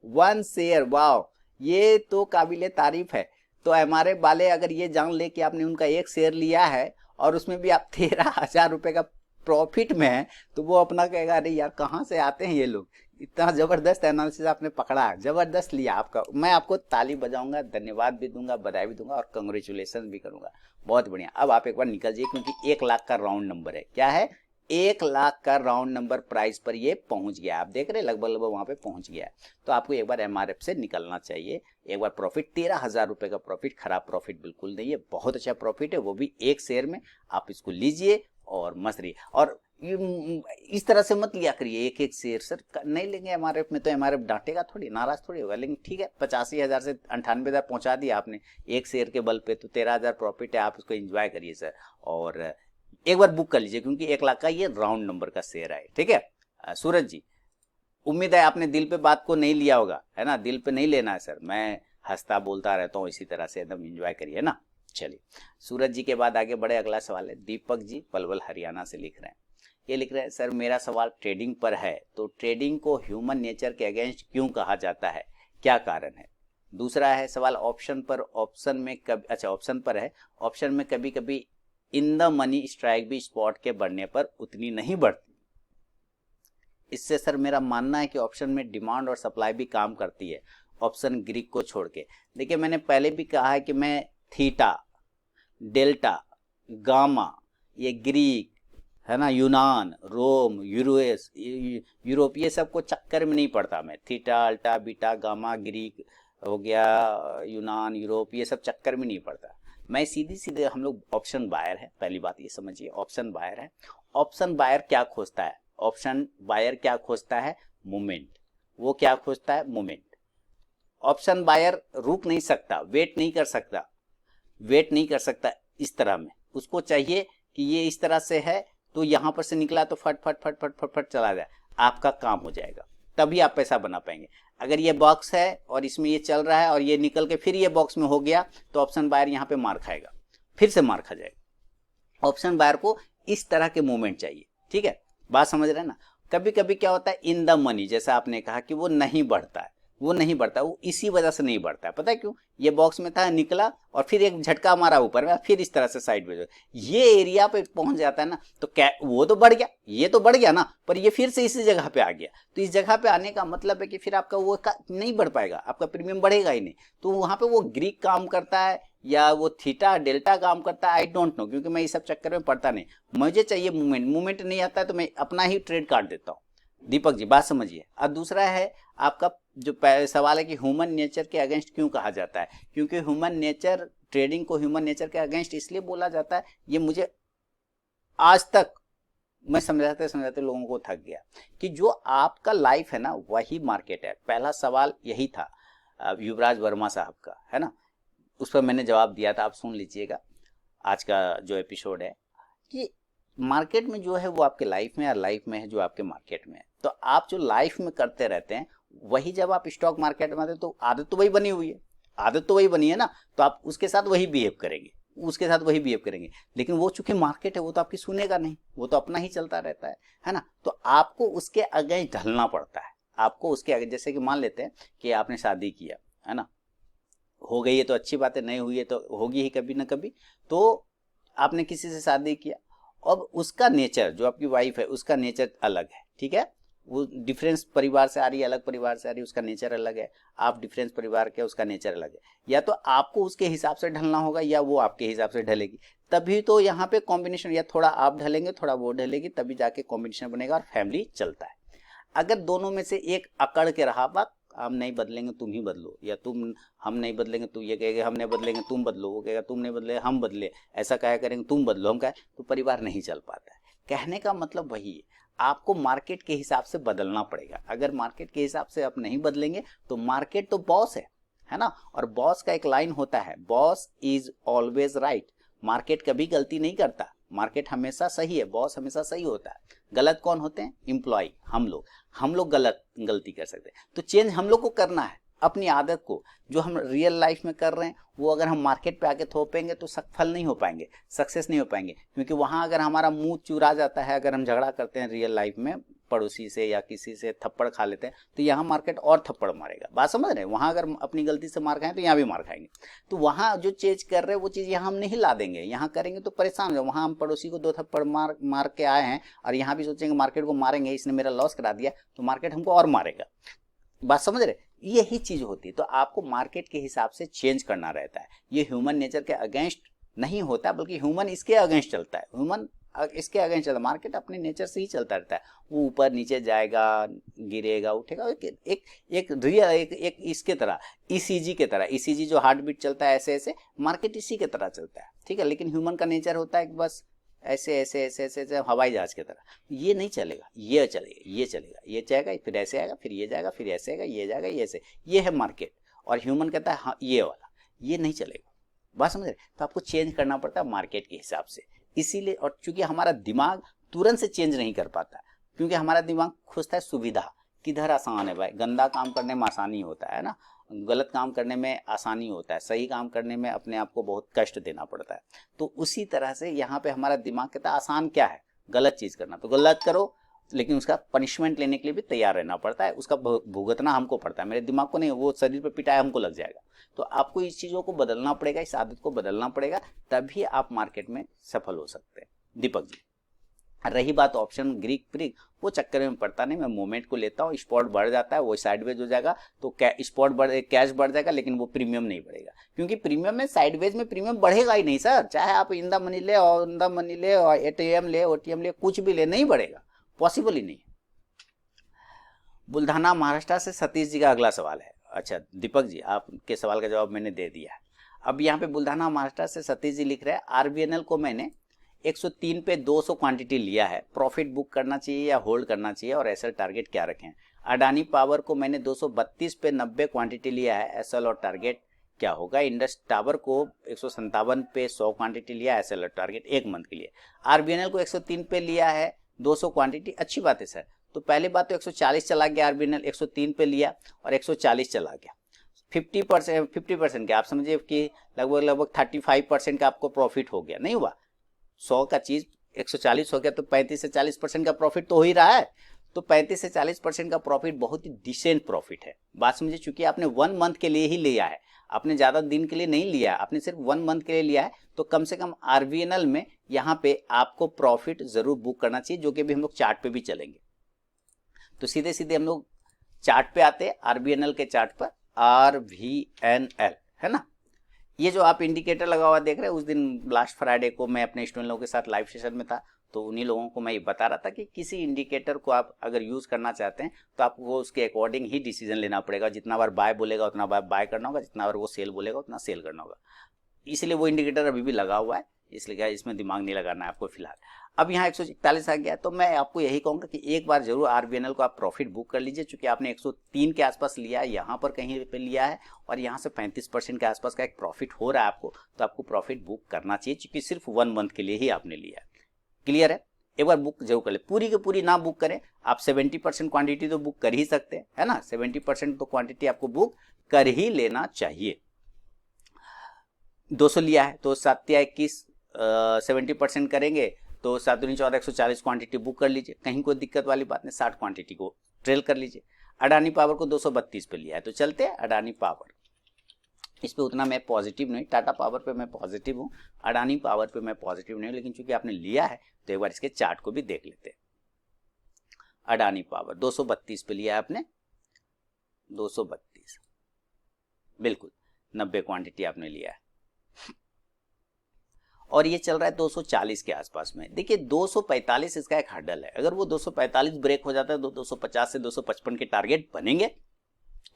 वन शेयर, वाओ, ये तो काबिले तारीफ है। तो हमारे वाले अगर ये जान ले कि आपने उनका एक शेयर लिया है और उसमें भी आप 13,000 रुपए का प्रॉफिट में है, तो वो अपना कहेगा अरे यार कहाँ से आते हैं ये लोग, इतना जबरदस्त एनालिसिस आपने पकड़ा, जबरदस्त लिया आपका। मैं आपको ताली बजाऊंगा, धन्यवाद भी दूंगा, बधाई भी दूंगा और कंग्रेचुलेशन भी करूंगा, बहुत बढ़िया। अब आप एक बार निकल जाइए, क्योंकि 1 लाख का राउंड नंबर है, क्या है, 1 लाख का राउंड नंबर प्राइस पर ये पहुंच गया, आप देख रहे हैं लगभग लगभग वहां पे पहुंच गया है। तो आपको एक बार एमआरएफ से निकलना चाहिए, एक बार प्रॉफिट 13,000 रुपए का प्रॉफिट, खराब प्रॉफिट बिल्कुल नहीं है, बहुत अच्छा प्रॉफिट है, वो भी एक शेयर में। आप इसको लीजिए और मस्त रहिए। और इस तरह से मत लिया करिए एक एक शेयर, सर नहीं लेंगे एमआरएफ में तो एमआरएफ डांटेगा थोड़ी, नाराज थोड़ी होगा, लेकिन ठीक है 85,000 से 98,000 पहुंचा दिया आपने एक शेयर के बल पे, तो 13,000 प्रॉफिट है, आप उसको एंजॉय करिए सर। और एक बार बुक कर लीजिए, क्योंकि 1 लाख का ये राउंड नंबर का शेयर है, ठीक है। सूरज जी, उम्मीद है आपने दिल पे बात को नहीं लिया होगा, है ना, दिल पे नहीं लेना है सर, मैं हंसता बोलता रहता हूँ इसी तरह से, एकदम एंजॉय करिए ना। चलिए सूरज जी के बाद आगे बढ़े, अगला सवाल है दीपक जी पलवल हरियाणा से लिख रहे हैं। ये लिख रहे हैं सर मेरा सवाल ट्रेडिंग पर है, तो ट्रेडिंग को ह्यूमन नेचर के अगेंस्ट क्यों कहा जाता है, क्या कारण है। दूसरा है सवाल ऑप्शन पर, ऑप्शन में कभी, अच्छा ऑप्शन पर है, ऑप्शन में कभी कभी इन द मनी स्ट्राइक भी स्पॉट के बढ़ने पर उतनी नहीं बढ़ती। इससे सर मेरा मानना है कि ऑप्शन में डिमांड और सप्लाई भी काम करती है, ऑप्शन ग्रीक को छोड़ के। देखिए मैंने पहले भी कहा है कि मैं थीटा, डेल्टा, गामा, ये ग्रीक है ना, यूनान, रोम, यूरोप, ये सब को चक्कर में नहीं पड़ता मैं, थीटा, अल्टा, बीटा, गामा, ग्रीक हो गया, यूनान, यूरोप, ये सब चक्कर में नहीं पड़ता मैं, सीधी सीधे हम लोग ऑप्शन बायर है, पहली बात ये समझिए, ऑप्शन बायर है। ऑप्शन बायर क्या खोजता है, ऑप्शन बायर क्या खोजता है, मूवमेंट, वो क्या खोजता है, मूवमेंट। ऑप्शन बायर रुक नहीं सकता, वेट नहीं कर सकता, वेट नहीं कर सकता इस तरह में, उसको चाहिए कि ये इस तरह से है तो यहां पर से निकला तो फट फट फट फट फट फट चला जाए, आपका काम हो जाएगा, तभी आप पैसा बना पाएंगे। अगर ये बॉक्स है और इसमें ये चल रहा है और ये निकल के फिर ये बॉक्स में हो गया, तो ऑप्शन बायर यहाँ पे मार खाएगा, फिर से मार खा जाएगा। ऑप्शन बायर को इस तरह के मूवमेंट चाहिए, ठीक है, बात समझ रहे हैं ना। कभी कभी क्या होता है इन द मनी, जैसा आपने कहा कि वो नहीं बढ़ता है, वो नहीं बढ़ता, वो इसी वजह से नहीं बढ़ता है, पता है क्यों, ये बॉक्स में था, निकला और फिर एक झटका मारा ऊपर में, फिर इस तरह से साइड में ये एरिया पे पहुंच जाता है ना, तो क्या वो तो बढ़ गया, ये तो बढ़ गया ना, पर ये फिर से इसी जगह पे आ गया, तो इस जगह पे आने का मतलब है कि फिर आपका वो नहीं बढ़ पाएगा, आपका प्रीमियम बढ़ेगा ही नहीं। तो वहां पे वो ग्रीक काम करता है या वो थीटा डेल्टा काम करता है, आई डोंट नो, क्योंकि मैं इस सब चक्कर में पड़ता नहीं, मुझे चाहिए मूवमेंट, मूवमेंट नहीं आता है तो मैं अपना ही ट्रेड काट देता हूँ। दीपक जी बात समझिए। अब दूसरा है आपका जो सवाल है कि ह्यूमन नेचर के अगेंस्ट क्यों कहा जाता है, क्योंकि ह्यूमन नेचर, ट्रेडिंग को ह्यूमन नेचर के अगेंस्ट इसलिए बोला जाता है, ये मुझे आज तक मैं समझाते समझाते लोगों को थक गया कि जो आपका लाइफ है ना वही मार्केट है। पहला सवाल यही था युवराज वर्मा साहब का, है ना, उस पर मैंने जवाब दिया था, आप सुन लीजिएगा आज का जो एपिसोड है, कि मार्केट में जो है वो आपके लाइफ में, या लाइफ में है जो आपके मार्केट में है। तो आप जो लाइफ में करते रहते हैं वही जब आप स्टॉक मार्केट में आते तो आदत तो वही बनी हुई है, आदत तो वही बनी है ना, तो आप उसके साथ वही बिहेव करेंगे, उसके साथ वही बिहेव करेंगे। लेकिन वो चूंकि मार्केट है वो तो आपकी सुनेगा नहीं, वो तो अपना ही चलता रहता है ना। तो आपको उसके अगेंस्ट ढलना पड़ता है, आपको उसके अगेंस्ट, जैसे कि मान लेते हैं कि आपने शादी किया, है ना, हो गई है तो अच्छी बात है, नहीं हुई है तो होगी ही कभी ना कभी। तो आपने किसी से शादी किया, अब उसका नेचर, जो आपकी वाइफ है उसका नेचर अलग है, ठीक है, वो डिफरेंस परिवार से आ रही है, अलग परिवार से आ रही है, उसका नेचर अलग है, आप डिफरेंस परिवार के, उसका नेचर अलग है। या तो आपको उसके हिसाब से ढलना होगा या वो आपके हिसाब से ढलेगी, तभी तो यहाँ पे कॉम्बिनेशन, या थोड़ा आप ढलेंगे थोड़ा वो ढलेगी, तभी जाके कॉम्बिनेशन बनेगा और फैमिली चलता है। अगर दोनों में से एक अकड़ के रहा, बात हम नहीं बदलेंगे तुम ही बदलो, या तुम, हम नहीं बदलेंगे, तू ये कहेगा हम नहीं बदलेंगे तुम बदलो, वो कहेगा तुम नहीं बदले हम बदले, ऐसा कहा करेंगे तुम बदलो हम कहे, तो परिवार नहीं चल पाता है। कहने का मतलब वही है, आपको मार्केट के हिसाब से बदलना पड़ेगा। अगर मार्केट के हिसाब से आप नहीं बदलेंगे तो मार्केट तो बॉस है ना, और बॉस का एक लाइन होता है, boss is always right. Market कभी गलती नहीं करता, मार्केट हमेशा सही है, बॉस हमेशा सही होता है। गलत कौन होते हैं? एम्प्लॉय, हम लोग गलती कर सकते हैं। तो चेंज हम लोग को करना है अपनी आदत को, जो हम रियल लाइफ में कर रहे हैं वो अगर हम मार्केट पे आके थोपेंगे तो सफल नहीं हो पाएंगे, सक्सेस नहीं हो पाएंगे। क्योंकि वहां अगर हमारा मुंह चुरा जाता है, अगर हम झगड़ा करते हैं रियल लाइफ में पड़ोसी से या किसी से थप्पड़ खा लेते हैं, तो यहाँ मार्केट और थप्पड़ मारेगा। बात समझ रहे हैं? वहां अगर अपनी गलती से मार खाएं तो यहाँ भी मार खाएंगे। तो वहां जो चीज कर रहे हैं वो चीज यहाँ हम नहीं ला देंगे, यहाँ करेंगे तो परेशान हो। वहां हम पड़ोसी को 2 थप्पड़ मार के आए हैं और यहाँ भी सोचेंगे मार्केट को मारेंगे, इसने मेरा लॉस करा दिया, तो मार्केट हमको और मारेगा। बात समझ रहे? यही चीज होती है। तो आपको मार्केट के हिसाब से चेंज करना रहता है। ये ह्यूमन नेचर के अगेंस्ट नहीं होता, बल्कि ह्यूमन इसके अगेंस्ट चलता है। ह्यूमन इसके अगेंस्ट चलता है, मार्केट अपने नेचर से ही चलता रहता है। वो ऊपर नीचे जाएगा, गिरेगा, उठेगा, एक रियल एक इसके तरह, ईसीजी के तरह। ईसीजी जो हार्ट बीट चलता है ऐसे ऐसे, मार्केट इसी के तरह चलता है, ठीक है। लेकिन ह्यूमन का नेचर होता है कि बस ऐसे ऐसे ऐसे ऐसे, ऐसे हवाई जहाज की तरह। ये नहीं चलेगा, ये चलेगा, ये चलेगा, ये जाएगा, फिर ऐसे आएगा, फिर ये जाएगा, फिर ऐसे आएगा, ये जाएगा, ये ऐसे। ये है मार्केट। और ह्यूमन कहता है हाँ ये वाला, ये नहीं चलेगा। बात समझ रहे? तो आपको चेंज करना पड़ता है मार्केट के हिसाब से। इसीलिए, और चूंकि हमारा दिमाग तुरंत से चेंज नहीं कर पाता, क्योंकि हमारा दिमाग खोजता है सुविधा, किधर आसान है भाई। गंदा काम करने में आसानी होता है ना, गलत काम करने में आसानी होता है, सही काम करने में अपने आप को बहुत कष्ट देना पड़ता है। तो उसी तरह से यहाँ पे हमारा दिमाग कहता है आसान क्या है? गलत चीज करना। तो गलत करो, लेकिन उसका पनिशमेंट लेने के लिए भी तैयार रहना पड़ता है, उसका भुगतना हमको पड़ता है। मेरे दिमाग को नहीं, वो शरीर पे पिटाया हमको लग जाएगा। तो आपको इस चीजों को बदलना पड़ेगा, इस आदत को बदलना पड़ेगा, तभी आप मार्केट में सफल हो सकते हैं। दीपक जी, रही बात ऑप्शन ग्रीक प्रिक, वो चक्कर में पड़ता नहीं। मैं मोमेंट को लेता हूँ, स्पॉट बढ़ जाता है, वो साइडवेज हो जाएगा तो स्पॉट कैश बढ़ जाएगा, लेकिन वो प्रीमियम नहीं बढ़ेगा। क्योंकि प्रीमियम में साइडवेज में प्रीमियम बढ़ेगा ही नहीं सर। चाहे आप इन द मनी ले और इन द मनी ले और एटीएम ले, ओटीएम ले, कुछ भी ले, नहीं बढ़ेगा, पॉसिबल ही नहीं। बुल्ढाना महाराष्ट्र से सतीश जी का अगला सवाल है। अच्छा दीपक जी, आपके सवाल का जवाब मैंने दे दिया। अब यहाँ पे बुल्ढाना महाराष्ट्र से सतीश जी लिख रहे हैं, आरबीएनएल को मैंने 103 पे 200 क्वांटिटी लिया है, प्रॉफिट बुक करना चाहिए या होल्ड करना चाहिए, और एसएल टारगेट क्या रखें। अडानी पावर को मैंने 232 पे 90 क्वांटिटी लिया है, एसएल और टारगेट क्या होगा। इंडस टावर को 157 पे 100 क्वांटिटी लिया है, एसएल और टारगेट 1 मंथ के लिए। आरबीएनएल को 103 पे लिया है 200 क्वांटिटी, अच्छी बात है सर। तो पहले बात तो 140 चला गया, आरबीएनएल 103 पे लिया और 140 चला गया। 50% का आप समझिए कि लगभग 35% का आपको प्रॉफिट हो गया, नहीं हुआ। 100 का चीज 140 हो गया तो 35 से 40% का प्रॉफिट तो हो ही रहा है। तो 35 से 40% का प्रॉफिट बहुत ही डिसेंट प्रॉफिट है। बात समझिए, चूंकि आपने 1 मंथ के लिए ही लिया है, आपने ज्यादा दिन के लिए नहीं लिया, आपने सिर्फ 1 मंथ के लिए लिया है, तो कम से कम आरबीएनएल में यहाँ पे आपको प्रॉफिट जरूर बुक करना चाहिए, जो कि भी हम लोग चार्ट पे भी चलेंगे। तो सीधे सीधे हम लोग चार्ट पे आते हैं, आरबीएनएल के चार्ट पर, आरवीएनएल है ना। ये जो आप इंडिकेटर लगा हुआ देख रहे हैं, उस दिन लास्ट फ्राइडे को मैं अपने स्टूडेंट लोगों के साथ लाइव सेशन में था, तो उन्हीं लोगों को मैं ये बता रहा था कि किसी इंडिकेटर को आप अगर यूज करना चाहते हैं तो आपको उसके अकॉर्डिंग ही डिसीजन लेना पड़ेगा। जितना बार बाय बोलेगा उतना बार बाय करना होगा, जितना बार वो सेल बोलेगा उतना सेल करना होगा। इसलिए वो इंडिकेटर अभी भी लगा हुआ है, इसलिए इसमें दिमाग नहीं लगाना है आपको फिलहाल। अब यहाँ 141 आ गया, तो मैं आपको यही कहूंगा कि एक बार जरूर आरबीएनएल को आप प्रॉफिट बुक कर लीजिए, चूंकि आपने 103 के आसपास लिया है, यहाँ पर कहीं पे लिया है, और यहाँ से 35% के आसपास का एक प्रॉफिट हो रहा है आपको, तो आपको प्रॉफिट बुक करना चाहिए, क्योंकि सिर्फ 1 मंथ के लिए ही आपने लिया है। क्लियर है? एक बार बुक जरूर कर ले, पूरी की पूरी ना बुक करें आप, 70% क्वांटिटी तो बुक कर ही सकते हैं, है ना। 70% तो क्वांटिटी आपको बुक कर ही लेना चाहिए। 200 लिया है तो 7 या 21 70% करेंगे तो 7 दूनी 14 140 क्वांटिटी बुक कर लीजिए, कहीं कोई दिक्कत वाली बात नहीं। 60 क्वांटिटी को ट्रेल कर लीजिए। अडानी पावर को 232 पे लिया है, तो चलते हैं अडानी पावर। इस पे उतना मैं पॉजिटिव नहीं, टाटा पावर पे मैं पॉजिटिव हूँ, अडानी पावर पे मैं पॉजिटिव नहीं, लेकिन चूंकि आपने लिया है तो एक बार इसके चार्ट को भी देख लेते हैं। अडानी पावर 232 पे लिया है आपने, 232 बिल्कुल 90 क्वांटिटी आपने लिया है, और ये चल रहा है 240 के आसपास में। देखिए 245 इसका एक हर्डल है, अगर वो 245 ब्रेक हो जाता है तो 250 से 255 के टारगेट बनेंगे।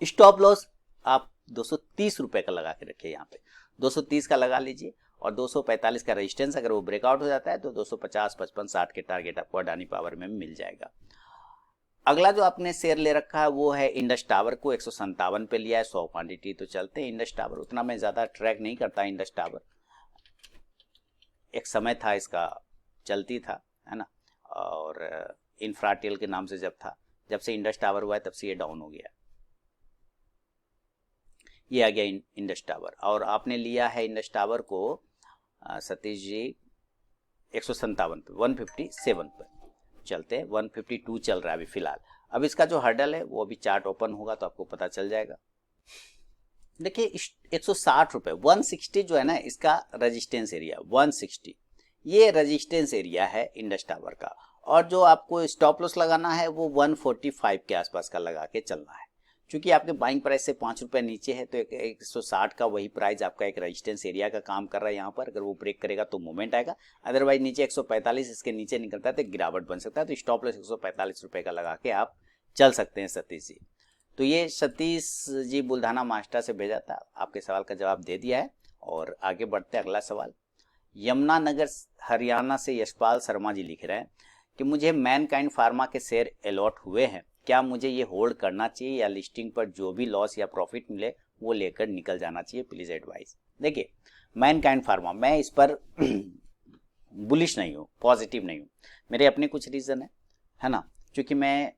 स्टॉप लॉस आप 230 रुपए का लगा के रखिए, यहाँ पे 230 का लगा लीजिए, और 245 का रेजिस्टेंस अगर वो ब्रेकआउट हो जाता है तो 250, 55, 60 के टारगेट आपको अडानी पावर में मिल जाएगा। अगला जो आपने शेयर ले रखा है वो है इंडस टावर को 157 पे लिया है, 100 क्वांटिटी। तो चलते हैं इंडस टावर, उतना मैं ज़्यादा ट्रैक नहीं करता इंडस टावर, एक समय था इसका चलती था, है ना, और इंफ्राटेल के नाम से जब से इंडस टावर हुआ है तब से ये डाउन हो गया। ये आ गया इंडस टावर, और आपने लिया है इंडस टावर को सतीश जी 157 पे, 157 पे। चलते हैं, 152 चल रहा है अभी फिलहाल। अब इसका जो हर्डल है वो अभी चार्ट ओपन होगा तो आपको पता चल जाएगा। देखिए 160 रुपए, 160 जो है ना इसका रेजिस्टेंस एरिया 160, ये रेजिस्टेंस एरिया है इंडस टावर का। और जो आपको स्टॉप लॉस लगाना है वो 145 के आसपास का लगा के चलना है। क्योंकि आपके बाइंग प्राइस से 5 रुपए नीचे है तो 160 का वही प्राइस आपका एक रेजिस्टेंस एरिया का काम कर रहा है यहाँ पर। अगर वो ब्रेक करेगा तो मूवमेंट आएगा, अदरवाइज नीचे 145 इसके नीचे निकलता है तो गिरावट बन सकता है। तो स्टॉप लॉस 145 रुपए का लगा के आप चल सकते हैं सतीश जी। तो ये सतीश जी बुल्ढाना मास्टर से भेजा था, आपके सवाल का जवाब दे दिया है। और आगे बढ़ते हैं, अगला सवाल यमुनानगर हरियाणा से यशपाल शर्मा जी लिख रहे हैं कि मुझे मैनकाइंड फार्मा के शेयर अलॉट हुए हैं, क्या मुझे ये होल्ड करना चाहिए या लिस्टिंग पर जो भी लॉस या प्रॉफिट मिले वो लेकर निकल जाना चाहिए, प्लीज एडवाइस। देखिए मैनकाइंड फार्मा, मैं इस पर बुलिश नहीं हूँ, पॉजिटिव नहीं हूँ, मेरे अपने कुछ रीजन है ना। क्योंकि मैं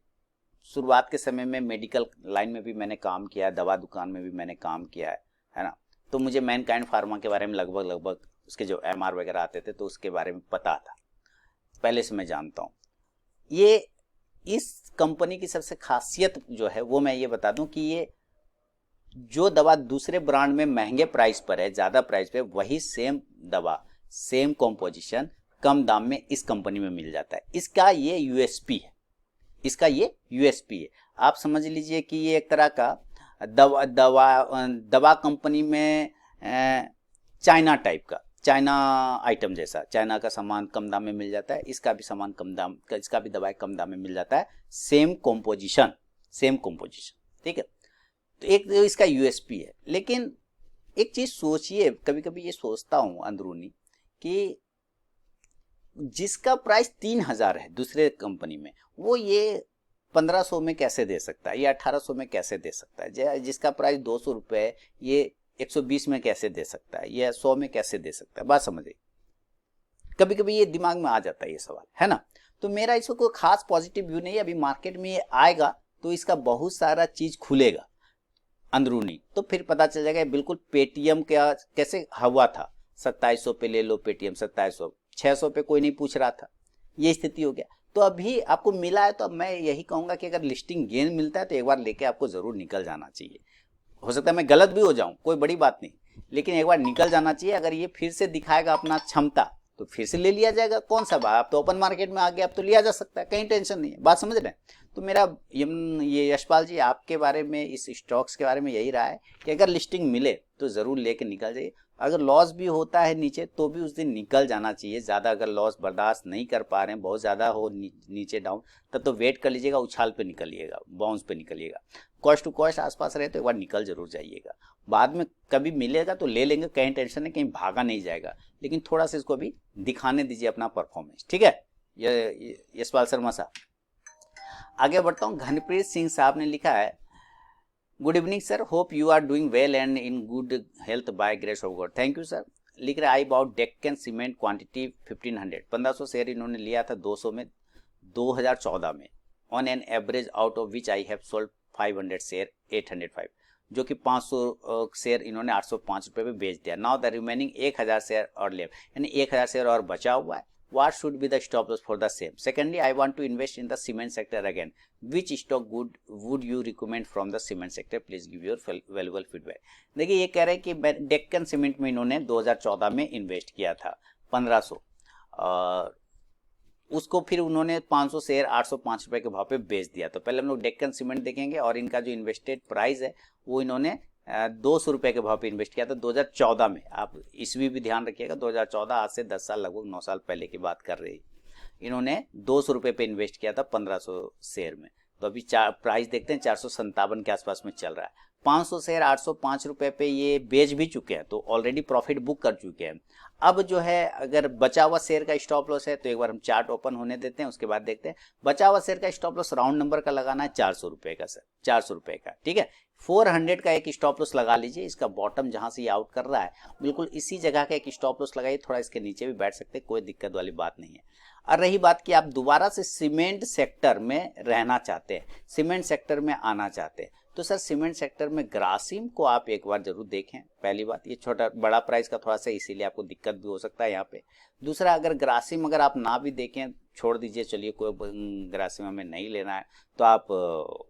शुरुआत के समय में मेडिकल लाइन में भी मैंने काम किया है, दवा दुकान में भी मैंने काम किया है ना। तो मुझे मैनकाइंड फार्मा के बारे में लगभग उसके जो MR वगैरह आते थे तो उसके बारे में पता था, पहले से मैं जानता हूँ। ये इस कंपनी की सबसे खासियत जो है वो मैं ये बता दूं कि ये जो दवा दूसरे ब्रांड में महंगे प्राइस पर है, ज्यादा प्राइस पे, वही सेम दवा सेम कॉम्पोजिशन कम दाम में इस कंपनी में मिल जाता है। इसका ये यूएसपी है, इसका ये यूएसपी है। आप समझ लीजिए कि ये एक तरह का दवा कंपनी में चाइना टाइप का, चाइना आइटम जैसा, चाइना का सामान कम दाम में मिल जाता है, इसका भी सामान कम दाम, इसका भी दवाई कम दाम में मिल जाता है, सेम कॉम्पोजिशन, ठीक है। तो एक तो इसका यूएसपी है। लेकिन एक चीज सोचिए, कभी कभी ये सोचता हूं अंदरूनी कि जिसका प्राइस 3000 है दूसरे कंपनी में, वो ये 1500 में कैसे दे सकता है या 1800 में कैसे दे सकता है। जिसका प्राइस 200 रुपए है ये 120 में कैसे दे सकता है या 100 में कैसे दे सकता है। बात समझिए, कभी कभी ये दिमाग में आ जाता है ये सवाल, है ना। तो मेरा इसको कोई खास पॉजिटिव व्यू नहीं है। अभी मार्केट में ये आएगा तो इसका बहुत सारा चीज खुलेगा अंदरूनी, तो फिर पता चल जाएगा। बिल्कुल पेटीएम का कैसे हुआ था, 2700 पे ले लो पेटीएम, 2700, 600 पे कोई नहीं पूछ रहा था, ये स्थिति हो गया। तो अभी आपको मिला है तो अब मैं यही कहूंगा कि अगर लिस्टिंग गेन मिलता है तो एक बार लेके आपको जरूर निकल जाना चाहिए। हो सकता है मैं गलत भी हो जाऊं, कोई बड़ी बात नहीं, लेकिन एक बार निकल जाना चाहिए। अगर ये फिर से दिखाएगा अपना क्षमता तो फिर से ले लिया जाएगा, कौन सा बात, आप तो ओपन मार्केट में आ गए, आप तो लिया जा सकता है, कहीं टेंशन नहीं है। बात समझ रहे हैं। तो मेरा ये यशपाल जी आपके बारे में, इस स्टॉक्स के बारे में यही रहा है कि अगर लिस्टिंग मिले तो जरूर लेके निकल जाइए। अगर लॉस भी होता है नीचे तो भी उस दिन निकल जाना चाहिए। ज़्यादा अगर लॉस बर्दाश्त नहीं कर पा रहे हैं, बहुत ज़्यादा हो नीचे डाउन, तब तो वेट कर लीजिएगा, उछाल पे निकलिएगा, बाउंस पे निकलिएगा। कॉस्ट टू कॉस्ट आसपास रहे तो एक बार निकल जरूर जाइएगा। बाद में कभी मिलेगा तो ले लेंगे, कहीं टेंशन नहीं, कहीं भागा नहीं जाएगा। लेकिन थोड़ा सा इसको भी दिखाने दीजिए अपना परफॉर्मेंस, ठीक है। यशपाल शर्मा साहब, आगे बढ़ता हूँ। घनप्रीत सिंह साहब ने लिखा है, good evening sir, hope you are doing well and in good health by grace of God. Thank you sir. लिख रहा है I about Deccan cement quantity 1500 share इन्होंने लिया था 200 में 2014 में, on an average out of which I have sold 500 share 805, जो कि 500 शेयर इन्होंने 805 रुपये में बेच दिया। नाउ द रिमेनिंग 1000 शेयर और लेफ्ट, यानी 1000 शेयर और बचा हुआ है। What should be the stop loss for the same? Secondly, I want to invest in the cement sector again. Which stock would you recommend from the cement sector? Please give your valuable feedback. देखिए ये कह रहे हैं कि डेक्कन सीमेंट में इन्होंने 2014 में इन्वेस्ट किया था 1500, और उसको फिर उन्होंने 500 शेयर 805 रुपए के भाव पे बेच दिया। तो पहले हम लोग डेक्कन सीमेंट देखेंगे, और इनका जो इन्वेस्टेड प्राइस है वो इन्होंने 200 रुपए के भाव पे इन्वेस्ट किया था 2014 में। आप इसवी भी ध्यान रखिएगा, 2014 आज से 10 साल, लगभग 9 साल पहले की बात कर रही। इन्होंने 200 रुपए पे इन्वेस्ट किया था 1500 शेयर में। तो अभी प्राइस देखते हैं 457 के आसपास में चल रहा है। 500 शेयर 805 रुपये पे ये बेच भी चुके हैं, तो ऑलरेडी प्रॉफिट बुक कर चुके हैं। अब जो है अगर बचा हुआ शेयर का स्टॉप लॉस है तो एक बार हम चार्ट ओपन होने देते हैं, उसके बाद देखते हैं। बचा हुआ शेयर का स्टॉप लॉस राउंड नंबर का लगाना है 400 रुपये का सर, 400 रुपये का, ठीक है। 400 का एक स्टॉप लॉस लगा लीजिए, इसका बॉटम जहां से ये आउट कर रहा है बिल्कुल इसी जगह का एक स्टॉप लॉस लगाइए, थोड़ा इसके नीचे भी बैठ सकते हैं, कोई दिक्कत वाली बात नहीं है। और रही बात कि आप दोबारा से सीमेंट सेक्टर में रहना चाहते हैं, सीमेंट सेक्टर में आना चाहते हैं, तो सर सीमेंट सेक्टर में ग्रासिम को आप एक बार जरूर देखें। पहली बात, ये छोटा बड़ा प्राइस का थोड़ा सा इसीलिए आपको दिक्कत भी हो सकता है यहाँ पे। दूसरा, अगर ग्रासिम अगर आप ना भी देखें, छोड़ दीजिए, चलिए कोई ग्रासिम हमें नहीं लेना है, तो आप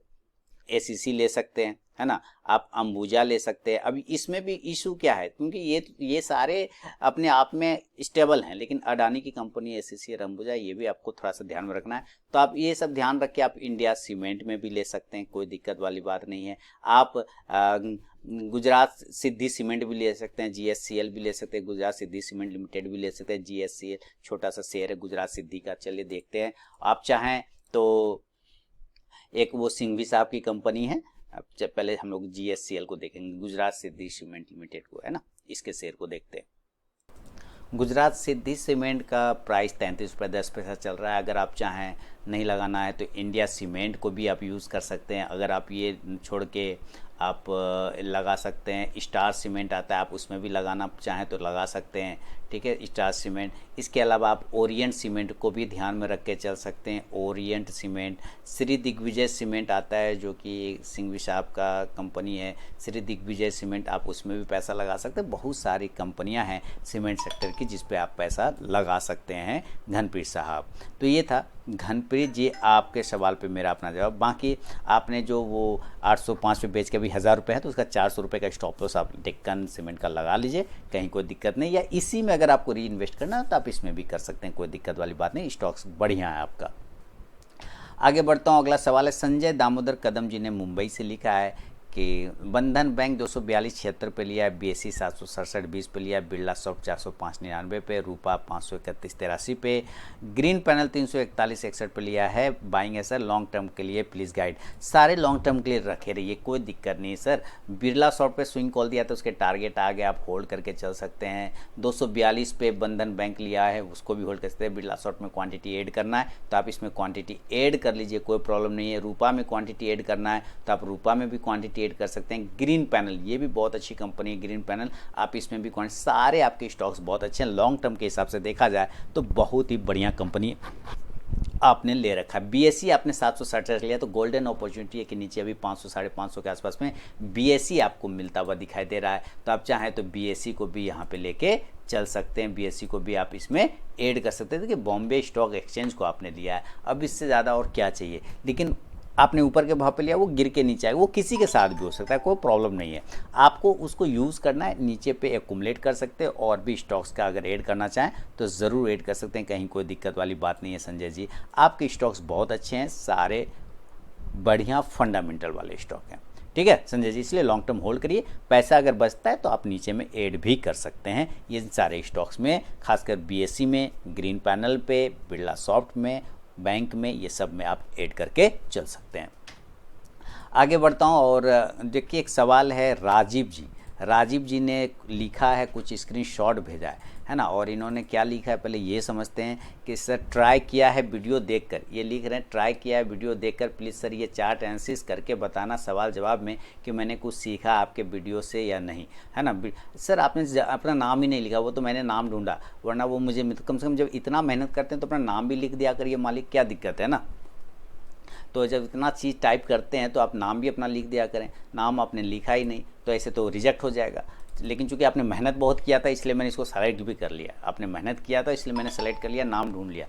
एसीसी ले सकते हैं, है ना, आप अंबुजा ले सकते हैं। अभी इसमें भी इशू क्या है, क्योंकि ये सारे अपने आप में स्टेबल हैं, लेकिन अडानी की कंपनी एसीसी और अंबुजा, ये भी आपको थोड़ा सा ध्यान में रखना है। तो आप ये सब ध्यान रख के आप इंडिया सीमेंट में भी ले सकते हैं, कोई दिक्कत वाली बात नहीं है। आप गुजरात सिद्धि सीमेंट भी ले सकते हैं, जीएससीएल भी ले सकते हैं, गुजरात सिद्धि सीमेंट लिमिटेड भी ले सकते हैं, जीएससीएल छोटा सा शेयर है गुजरात सिद्धि का, चलिए देखते हैं। आप चाहें तो एक वो सिंघवी साहब की कंपनी है, अब पहले हम लोग जीएससीएल को देखेंगे, गुजरात सिद्धि सीमेंट लिमिटेड को, है ना, इसके शेयर को देखते हैं। गुजरात सिद्धि सीमेंट का प्राइस 33 रुपये 10 पैसा चल रहा है। अगर आप चाहें नहीं लगाना है तो इंडिया सीमेंट को भी आप यूज़ कर सकते हैं। अगर आप ये छोड़ के आप लगा सकते हैं, स्टार सीमेंट आता है, आप उसमें भी लगाना चाहें तो लगा सकते हैं, ठीक है, स्टार सीमेंट। इसके अलावा आप ओरिएंट सीमेंट को भी ध्यान में रख के चल सकते हैं, Orient cement. Shri Digvijay cement आता है जो कि सिंघवी साहब का कंपनी है, श्री दिग्विजय सीमेंट, आप उसमें भी पैसा लगा सकते हैं। बहुत सारी कंपनियां हैं सीमेंट सेक्टर की जिस पे आप पैसा लगा सकते हैं घनप्रीत साहब। तो ये था घनप्रीत जी आपके सवाल पे मेरा अपना जवाब। बाकी आपने जो वो 805 पे बेच के अभी 1000 रुपये है, तो उसका 400 रुपये का स्टॉप लॉस आप डेक्कन सीमेंट का लगा लीजिए, कहीं कोई दिक्कत नहीं। या इसी में अगर आपको री इन्वेस्ट करना है तो आप इसमें भी कर सकते हैं, कोई दिक्कत वाली बात नहीं, स्टॉक्स बढ़िया है आपका। आगे बढ़ता हूँ, अगला सवाल है संजय दामोदर कदम जी ने मुंबई से लिखा है कि बंधन बैंक 242.76 पे लिया है, बीएससी 767.20 पे लिया है, बिरला सॉफ्ट 405.99 पे, रूपा 531.83 पे, ग्रीन पैनल 341.61 पे लिया है। बाइंग है सर लॉन्ग टर्म के लिए, प्लीज़ गाइड। सारे लॉन्ग टर्म के लिए रखे रहिए, कोई दिक्कत नहीं है सर। बिरला सॉफ्ट पे स्विंग कॉल दिया तो उसके टारगेट आ गए, आप होल्ड करके चल सकते हैं। 242 पे बंधन बैंक लिया है, उसको भी होल्ड कर सकते हैं। बिरला सॉफ्ट में क्वांटिटी ऐड करना है तो आप इसमें क्वांटिटी ऐड कर लीजिए, कोई प्रॉब्लम नहीं है। रूपा में क्वांटिटी ऐड करना है तो आप रूपा में भी क्वांटिटी ऐड कर सकते हैं। ग्रीन पैनल, ये भी बहुत अच्छी कंपनी है ग्रीन पैनल, आप इसमें भी क्वांटिटी, सारे आपके स्टॉक्स बहुत अच्छे हैं। लॉन्ग टर्म के हिसाब से देखा जाए तो बहुत ही बढ़िया कंपनी आपने ले रखा है। बीएससी आपने 767 लिया तो गोल्डन अपॉर्चुनिटी है कि नीचे अभी 500 550 के आसपास में बीएससी आपको मिलता हुआ दिखाई दे रहा है, तो आप चाहें तो बीएससी को भी यहाँ पे लेके चल सकते हैं, बीएससी को भी आप इसमें ऐड कर सकते हैं। देखिए बॉम्बे स्टॉक एक्सचेंज को आपने लिया है, अब इससे ज़्यादा और क्या चाहिए। लेकिन आपने ऊपर के भाव पे लिया, वो गिर के नीचे आएगा, वो किसी के साथ भी हो सकता है, कोई प्रॉब्लम नहीं है। आपको उसको यूज़ करना है, नीचे पे एक्यूमुलेट कर सकते हैं, और भी स्टॉक्स का अगर ऐड करना चाहें तो ज़रूर ऐड कर सकते हैं, कहीं कोई दिक्कत वाली बात नहीं है। संजय जी आपके स्टॉक्स बहुत अच्छे हैं, सारे बढ़िया फंडामेंटल वाले स्टॉक हैं, ठीक है संजय जी, इसलिए लॉन्ग टर्म होल्ड करिए। पैसा अगर बचता है तो आप नीचे में ऐड भी कर सकते हैं ये सारे स्टॉक्स में, खासकर बीएससी में, ग्रीन पैनल पे, बिरला सॉफ्ट में, बैंक में, ये सब में आप ऐड करके चल सकते हैं। आगे बढ़ता हूँ और देखिए एक सवाल है राजीव जी ने लिखा है, कुछ स्क्रीनशॉट भेजा है ना, और इन्होंने क्या लिखा है पहले ये समझते हैं कि सर ट्राई किया है वीडियो देखकर, ये लिख रहे हैं ट्राई किया है वीडियो देखकर, प्लीज़ सर ये चार्ट एनालिसिस करके बताना सवाल जवाब में कि मैंने कुछ सीखा आपके वीडियो से या नहीं, है ना। सर आपने अपना नाम ही नहीं लिखा, वो तो मैंने नाम ढूंढा, वरना वो मुझे कम से कम जब इतना मेहनत करते हैं तो अपना नाम भी लिख दिया करिए मालिक, क्या दिक्कत है ना। तो जब इतना चीज़ टाइप करते हैं तो आप नाम भी अपना लिख दिया करें, नाम आपने लिखा ही नहीं तो ऐसे तो रिजेक्ट हो जाएगा। लेकिन चूंकि आपने मेहनत बहुत किया था इसलिए मैंने इसको सेलेक्ट भी कर लिया, आपने मेहनत किया था इसलिए मैंने सेलेक्ट कर लिया, नाम ढूंढ लिया।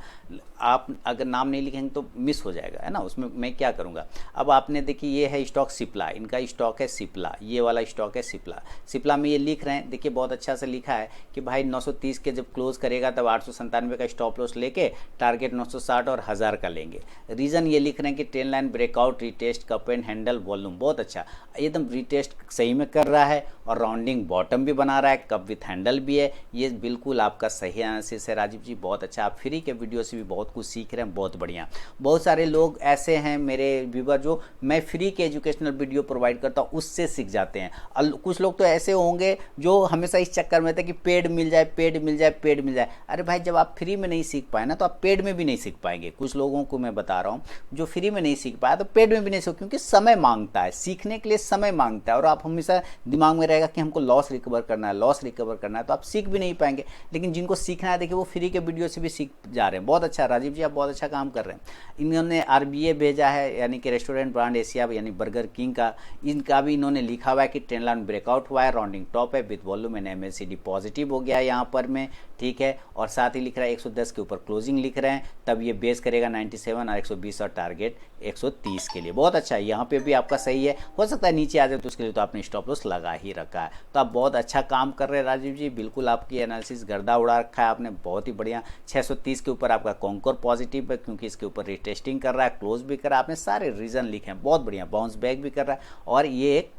आप अगर नाम नहीं लिखेंगे तो मिस हो जाएगा, है ना, उसमें मैं क्या करूँगा। अब आपने देखिए ये है स्टॉक सिप्ला, इनका स्टॉक है सिप्ला, ये वाला स्टॉक है सिप्ला में ये लिख रहे हैं, देखिए बहुत अच्छा से लिखा है कि भाई 930 के जब क्लोज करेगा तब 897 का स्टॉप लॉस लेके टारगेट 960 और 1000 का लेंगे। रीज़न ये लिख रहे हैं कि train line breakout, retest, cup and handle, volume बहुत अच्छा, एकदम रिटेस्ट सही में कर रहा है और राउंडिंग बॉटम भी बना रहा है, कप विथ हैंडल भी है। ये बिल्कुल आपका सही एनालिसिस है राजीव जी, बहुत अच्छा। आप फ्री के वीडियो से भी बहुत कुछ सीख रहे हैं, बहुत बढ़िया। बहुत सारे लोग ऐसे हैं मेरे व्यूवर जो मैं फ्री के एजुकेशनल वीडियो प्रोवाइड करता हूँ उससे सीख जाते हैं। कुछ लोग तो ऐसे होंगे जो हमेशा इस चक्कर में थे कि पेड मिल जाए, पेड मिल जाए, पेड मिल जाए। अरे भाई, जब आप फ्री में नहीं सीख पाए ना तो आप पेड में भी नहीं सीख पाएंगे। कुछ लोगों को मैं बता रहा हूँ जो फ्री में नहीं सीख पाया तो पेड में भी नहीं सीख, क्योंकि समय मांगता है, सीखने के लिए समय मांगता है। और आप हमेशा दिमाग में रहेगा कि हमको लॉस रिकवर करना है, लॉस रिकवर करना है, तो आप सीख भी नहीं पाएंगे। लेकिन जिनको सीखना है देखिए वो फ्री के वीडियो से भी सीख जा रहे हैं। बहुत अच्छा राजीव जी, आप बहुत अच्छा काम कर रहे हैं। इन्होंने RBA भेजा है, यानी कि रेस्टोरेंट ब्रांड एशिया, यानी बर्गर किंग का, इनका भी इन्होंने लिखा हुआ है कि ट्रेंड लाइन ब्रेकआउट हुआ है, राउंडिंग टॉप है, with volume and MACD positive हो गया है यहाँ पर में, ठीक है। और साथ ही लिख रहा है 110 के ऊपर क्लोजिंग लिख रहे हैं, तब ये बेस करेगा 97 और 120 और टारगेट 130 के लिए। बहुत अच्छा है, यहाँ पे भी आपका सही है। हो सकता है नीचे आ जाए तो उसके लिए तो आपने स्टॉप लॉस लगा ही रखा है। तो आप बहुत अच्छा काम कर रहे हैं राजीव जी, बिल्कुल आपकी एनालिसिस गर्दा उड़ा रखा है आपने, बहुत ही बढ़िया। 630 के ऊपर आपका कॉन्कोर पॉजिटिव है, क्योंकि इसके ऊपर रिटेस्टिंग कर रहा है, क्लोज भी कर रहा है, आपने सारे रीजन लिखे हैं, बहुत बढ़िया। बाउंस बैक भी कर रहा है। और ये एक,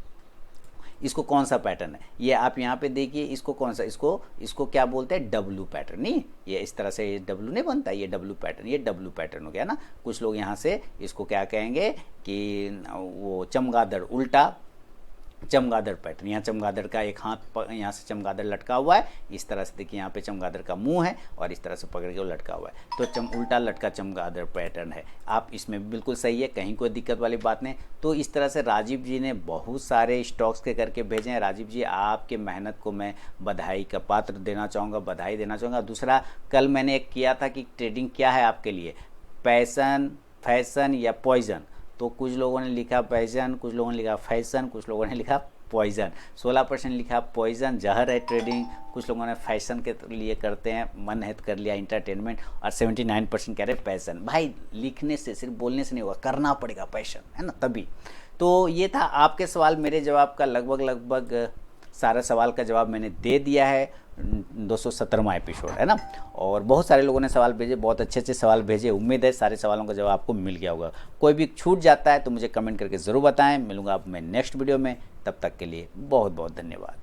इसको कौन सा पैटर्न है ये आप यहाँ पे देखिए, इसको कौन सा, इसको क्या बोलते हैं, W पैटर्न। नहीं, ये इस तरह से ये W नहीं बनता, ये W पैटर्न, ये W पैटर्न हो गया ना। कुछ लोग यहाँ से इसको क्या कहेंगे कि वो चमगादड़, उल्टा चमगादड़ पैटर्न। यहाँ चमगादड़ का एक हाथ यहाँ से चमगादड़ लटका हुआ है, इस तरह से देखिए यहाँ पे चमगादड़ का मुंह है और इस तरह से पकड़ के वो लटका हुआ है, तो उल्टा लटका चमगादड़ पैटर्न है। आप इसमें बिल्कुल सही है, कहीं कोई दिक्कत वाली बात नहीं। तो इस तरह से राजीव जी ने बहुत सारे स्टॉक्स के करके भेजे हैं। राजीव जी, आपके मेहनत को मैं बधाई का पात्र देना चाहूँगा, बधाई देना चाहूँगा। दूसरा, कल मैंने एक किया था कि ट्रेडिंग क्या है आपके लिए, पैशन, फैशन या पॉइजन। तो कुछ लोगों ने लिखा पैशन, कुछ लोगों ने लिखा फैशन, कुछ लोगों ने लिखा पॉइजन। 16% लिखा पॉइजन, जहर है ट्रेडिंग। कुछ लोगों ने फैशन के लिए करते हैं, मन है तो कर लिया एंटरटेनमेंट। और 79% कह रहे पैशन। भाई, लिखने से सिर्फ बोलने से नहीं होगा, करना पड़ेगा, पैशन है ना, तभी। तो ये था आपके सवाल, मेरे जवाब का लगभग सारा सवाल का जवाब मैंने दे दिया है। 217वां एपिसोड है ना। और बहुत सारे लोगों ने सवाल भेजे, बहुत अच्छे अच्छे सवाल भेजे। उम्मीद है सारे सवालों का जवाब आपको मिल गया होगा। कोई भी छूट जाता है तो मुझे कमेंट करके ज़रूर बताएं। मिलूंगा अब मैं नेक्स्ट वीडियो में, तब तक के लिए बहुत बहुत धन्यवाद।